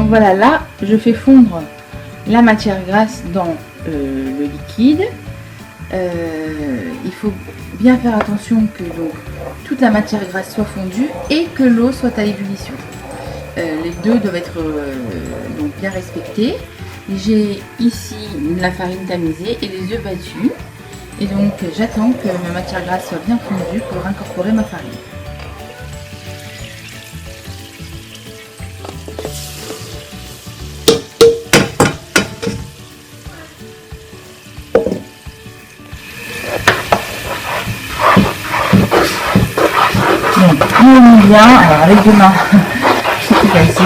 Donc voilà, là je fais fondre la matière grasse dans le liquide. Il faut bien faire attention que donc, toute la matière grasse soit fondue et que l'eau soit à ébullition. Les deux doivent être donc bien respectés. J'ai ici la farine tamisée et les œufs battus. Et donc j'attends que ma matière grasse soit bien fondue pour incorporer ma farine. Donc on met bien, alors avec deux mains c'est plus facile.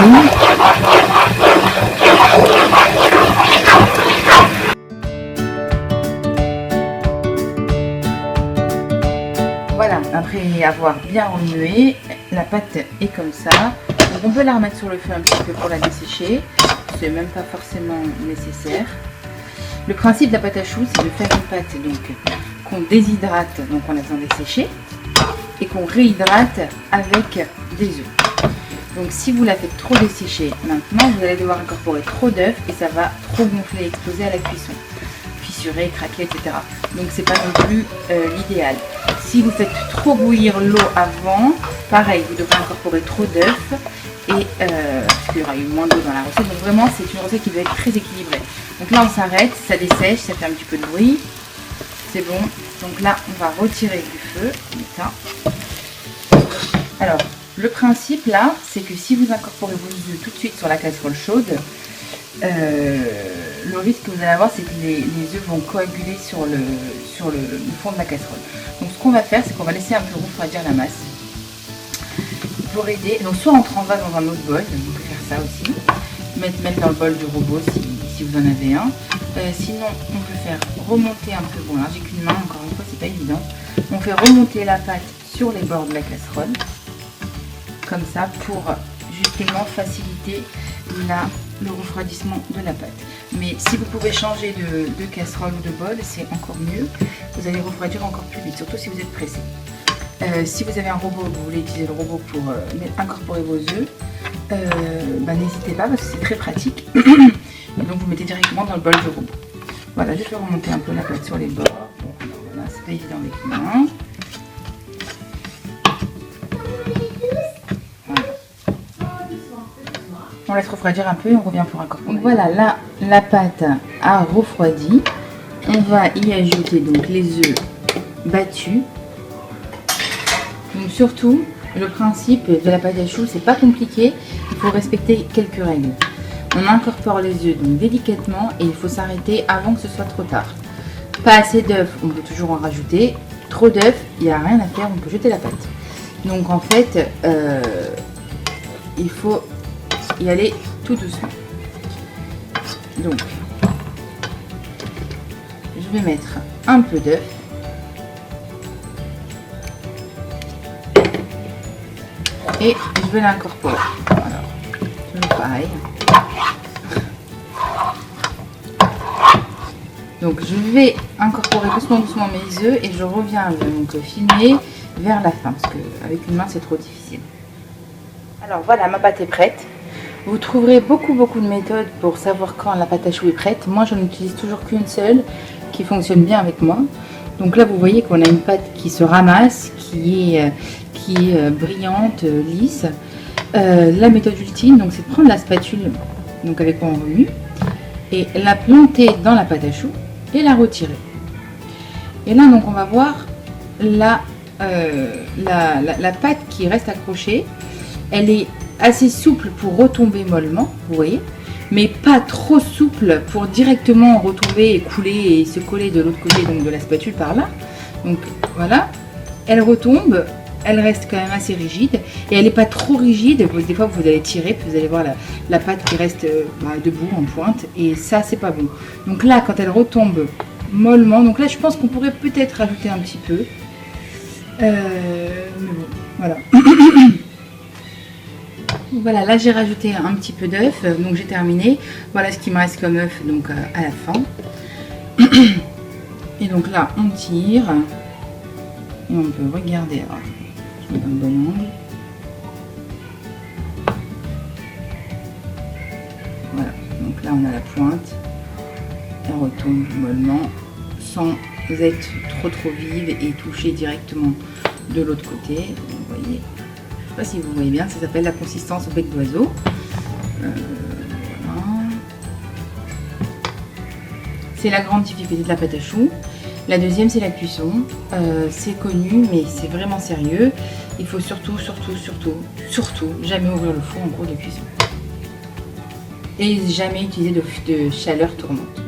Voilà, après avoir bien remué, la pâte est comme ça. Donc on peut la remettre sur le feu un petit peu pour la dessécher. C'est même pas forcément nécessaire. Le principe de la pâte à choux, c'est de faire une pâte donc qu'on déshydrate, donc en la faisant dessécher, et qu'on réhydrate avec des œufs. Donc si vous la faites trop dessécher maintenant, vous allez devoir incorporer trop d'œufs et ça va trop gonfler, exploser à la cuisson, fissurer, craquer, etc. Donc c'est pas non plus l'idéal. Si vous faites trop bouillir l'eau avant, pareil, vous devrez incorporer trop d'œufs et parce qu'il y aura eu moins d'eau dans la recette. Donc vraiment c'est une recette qui doit être très équilibrée. Donc là on s'arrête, ça dessèche, ça fait un petit peu de bruit. C'est bon. Donc là on va retirer du feu. Alors le principe là, c'est que si vous incorporez vos œufs tout de suite sur la casserole chaude, le risque que vous allez avoir, c'est que les œufs vont coaguler sur le fond de la casserole. Donc ce qu'on va faire, c'est qu'on va laisser un peu refroidir la masse pour aider. Donc soit on transvase dans un autre bol, on peut faire ça aussi, mettre dans le bol du robot si vous en avez un. Sinon on peut faire remonter un peu, bon là j'ai qu'une main, encore une fois c'est pas évident. On fait remonter la pâte sur les bords de la casserole, comme ça, pour justement faciliter le refroidissement de la pâte. Mais si vous pouvez changer de casserole ou de bol, c'est encore mieux. Vous allez refroidir encore plus vite, surtout si vous êtes pressé. Si vous avez un robot, vous voulez utiliser le robot pour incorporer vos œufs, n'hésitez pas parce que c'est très pratique. Et donc vous mettez directement dans le bol du robot. Voilà, je fais remonter un peu la pâte sur les bords. Bon, voilà, c'est pas évident avec les mains. On laisse refroidir un peu et on revient pour incorporer. Donc voilà, là la pâte a refroidi. On va y ajouter donc les œufs battus. Donc surtout, le principe de la pâte à choux, c'est pas compliqué. Il faut respecter quelques règles. On incorpore les œufs donc délicatement et il faut s'arrêter avant que ce soit trop tard. Pas assez d'œufs, on peut toujours en rajouter. Trop d'œufs, il n'y a rien à faire, on peut jeter la pâte. Donc en fait, il faut y aller tout doucement. Donc je vais mettre un peu d'œuf et je vais l'incorporer. Alors pareil. Donc je vais incorporer doucement mes œufs et je reviens donc filmer vers la fin parce qu'avec une main c'est trop difficile. Alors voilà, ma pâte est prête. Vous trouverez beaucoup de méthodes pour savoir quand la pâte à choux est prête. Moi j'en utilise toujours qu'une seule qui fonctionne bien avec moi. Donc là vous voyez qu'on a une pâte qui se ramasse, qui est brillante, lisse. La méthode ultime, donc c'est de prendre la spatule donc avec quoi on remue et la planter dans la pâte à choux et la retirer. Et là donc on va voir la pâte qui reste accrochée. Elle est assez souple pour retomber mollement, vous voyez, mais pas trop souple pour directement retomber et couler et se coller de l'autre côté donc de la spatule par là. Donc voilà, elle retombe, elle reste quand même assez rigide et elle n'est pas trop rigide. Des fois vous allez tirer, puis vous allez voir la pâte qui reste debout en pointe et ça c'est pas bon. Donc là quand elle retombe mollement, donc là je pense qu'on pourrait peut-être rajouter un petit peu, mais bon, voilà. Voilà, là j'ai rajouté un petit peu d'œuf, donc j'ai terminé. Voilà ce qui me reste comme œuf donc à la fin. Et donc là on tire et on peut regarder. Alors, je mets un bon angle. là on a la pointe, elle retombe mollement sans être trop vive et toucher directement de l'autre côté. Vous voyez, je sais pas si vous voyez bien, ça s'appelle la consistance au bec d'oiseau. Voilà. C'est la grande difficulté de la pâte à choux. La deuxième, c'est la cuisson. C'est connu, mais c'est vraiment sérieux. Il faut surtout jamais ouvrir le four en cours de cuisson. Et jamais utiliser de chaleur tournante.